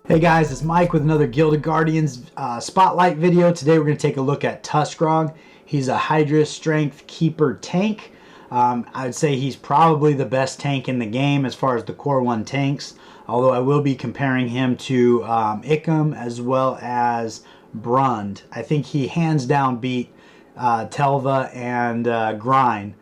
Hey guys, it's Mike with another Gilded Guardians spotlight video. Today we're going to take a look at Tusgrog. He's a Hydra Strength Keeper tank. I would say he's probably the best tank in the game as far as the Core 1 tanks, although I will be comparing him to Icum as well as Brund. I think he hands down beat Telva and Grind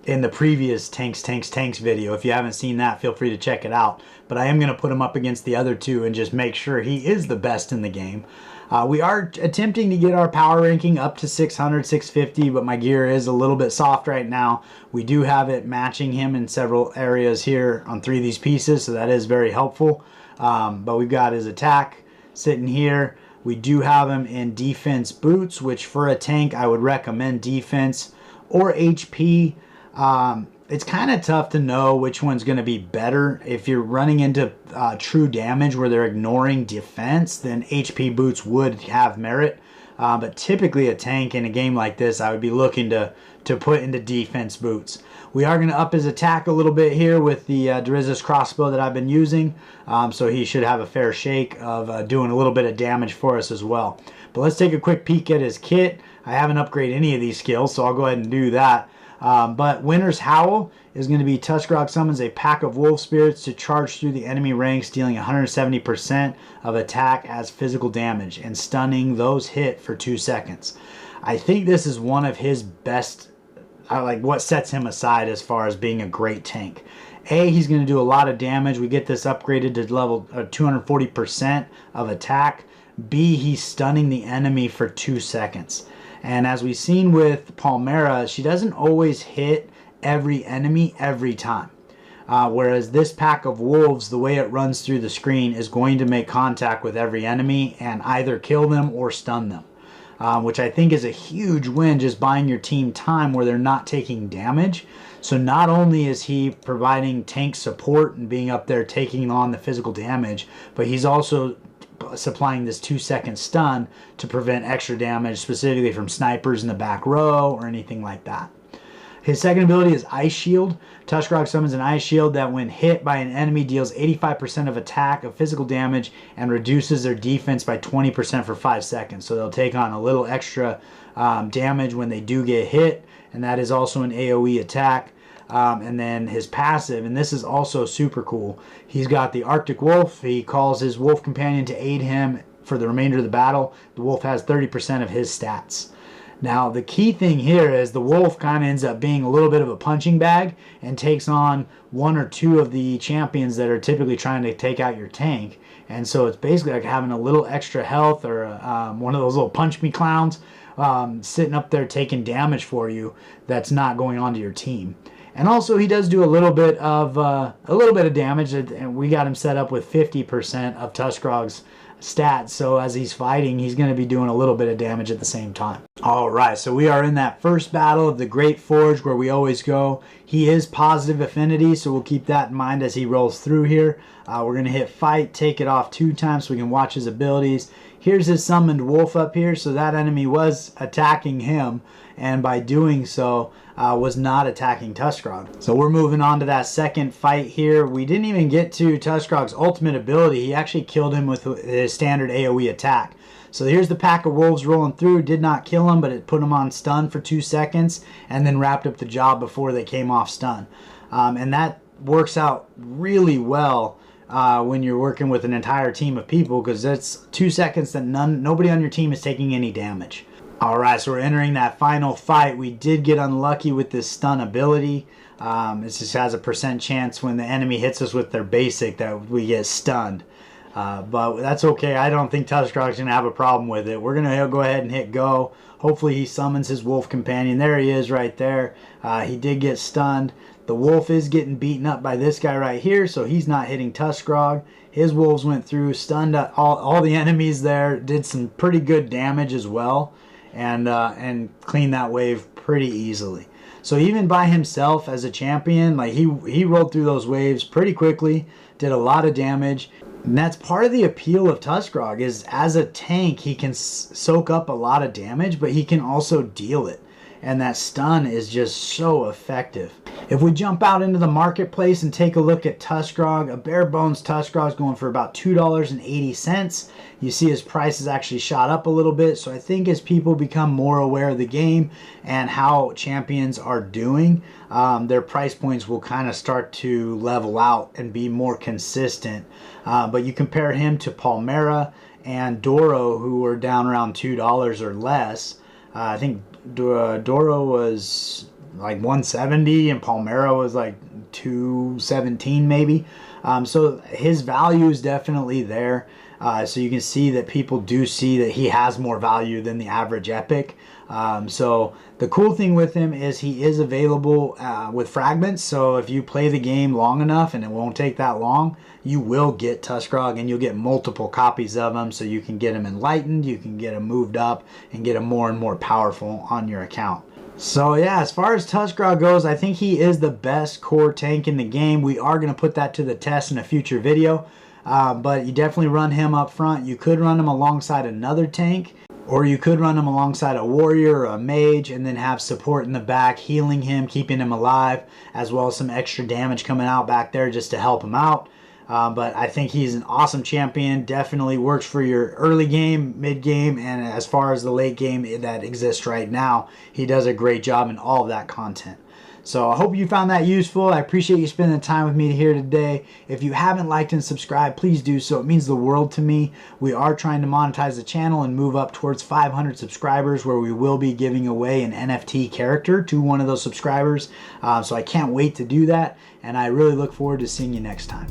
in the previous Tanks video. If you haven't seen that, feel free to check it out. But I am going to put him up against the other two and just make sure he is the best in the game. We are attempting to get our power ranking up to 600, 650, but my gear is a little bit soft right now. We do have it matching him in several areas here on 3 of these pieces, so that is very helpful. But we've got his attack sitting here. We do have him in defense boots, which for a tank I would recommend defense or HP. It's kind of tough to know which one's going to be better. If you're running into true damage where they're ignoring defense, then HP boots would have merit. But typically a tank in a game like this, I would be looking to put into defense boots. We are going to up his attack a little bit here with the Drizzt crossbow that I've been using. So he should have a fair shake of doing a little bit of damage for us as well. But let's take a quick peek at his kit. I haven't upgraded any of these skills, so I'll go ahead and do that. But Winter's Howl is going to be Tusgrog summons a pack of wolf spirits to charge through the enemy ranks, dealing 170% of attack as physical damage and stunning those hit for 2 seconds. I think this is one of his best, like what sets him aside as far as being a great tank. A, he's going to do a lot of damage. We get this upgraded to level 240% of attack. B, he's stunning the enemy for 2 seconds. And as we've seen with Palmera, she doesn't always hit every enemy every time. Whereas this pack of wolves, the way it runs through the screen, is going to make contact with every enemy and either kill them or stun them. Which I think is a huge win, just buying your team time where they're not taking damage. So not only is he providing tank support and being up there taking on the physical damage, but he's also supplying this 2-second stun to prevent extra damage, specifically from snipers in the back row or anything like that. His second ability is Ice Shield. Tusgrog summons an Ice Shield that when hit by an enemy deals 85% of attack of physical damage and reduces their defense by 20% for 5 seconds. So they'll take on a little extra damage when they do get hit, and that is also an AoE attack. And then his passive, and this is also super cool, he's got the Arctic Wolf. He calls his wolf companion to aid him for the remainder of the battle. The wolf has 30% of his stats. Now the key thing here is the wolf kind of ends up being a little bit of a punching bag and takes on 1 or 2 of the champions that are typically trying to take out your tank. And so it's basically like having a little extra health or one of those little punch me clowns sitting up there taking damage for you that's not going on to your team. And also he does do a little bit of damage, and we got him set up with 50% of Tusgrog's stats. So as he's fighting, he's going to be doing a little bit of damage at the same time. All right, so we are in that first battle of the Great Forge where we always go. He is positive affinity, so we'll keep that in mind as he rolls through here. We're going to hit fight, take it off 2 times so we can watch his abilities. Here's his summoned wolf up here, so that enemy was attacking him, and by doing so was not attacking Tusgrog. So we're moving on to that second fight here. We didn't even get to Tusgrog's ultimate ability. He actually killed him with his standard AoE attack. So here's the pack of wolves rolling through. Did not kill him, but it put him on stun for 2 seconds and then wrapped up the job before they came off stun. And that works out really well when you're working with an entire team of people, because that's 2 seconds that nobody on your team is taking any damage. Alright, so we're entering that final fight. We did get unlucky with this stun ability. It just has a % chance when the enemy hits us with their basic that we get stunned. But that's okay. I don't think Tusgrog's going to have a problem with it. We're going to go ahead and hit go. Hopefully he summons his wolf companion. There he is right there. He did get stunned. The wolf is getting beaten up by this guy right here, so he's not hitting Tusgrog. His wolves went through, stunned all the enemies there, did some pretty good damage as well, and cleaned that wave pretty easily. So even by himself as a champion, like he rolled through those waves pretty quickly, did a lot of damage. And that's part of the appeal of Tusgrog, is as a tank he can soak up a lot of damage, but he can also deal it. And that stun is just so effective. If we jump out into the marketplace and take a look at Tusgrog, a bare bones Tusgrog is going for about $2.80. You see his price has actually shot up a little bit. So I think as people become more aware of the game and how champions are doing, their price points will kind of start to level out and be more consistent. But you compare him to Palmera and Doro, who are down around $2 or less. I think Doro was like 170 and Palmera was like 217 maybe. So his value is definitely there. So you can see that people do see that he has more value than the average epic. So the cool thing with him is he is available with fragments. So if you play the game long enough, and it won't take that long, you will get Tusgrog and you'll get multiple copies of him. So you can get him enlightened, you can get him moved up and get him more and more powerful on your account. So yeah, as far as Tusgrog goes, I think he is the best core tank in the game. We are going to put that to the test in a future video. But you definitely run him up front. You could run him alongside another tank, or you could run him alongside a warrior or a mage and then have support in the back, healing him, keeping him alive, as well as some extra damage coming out back there just to help him out. But I think he's an awesome champion. Definitely works for your early game, mid game, and as far as the late game that exists right now, he does a great job in all of that content. So I hope you found that useful. I appreciate you spending the time with me here today. If you haven't liked and subscribed, please do so. It means the world to me. We are trying to monetize the channel and move up towards 500 subscribers, where we will be giving away an NFT character to one of those subscribers. So I can't wait to do that, and I really look forward to seeing you next time.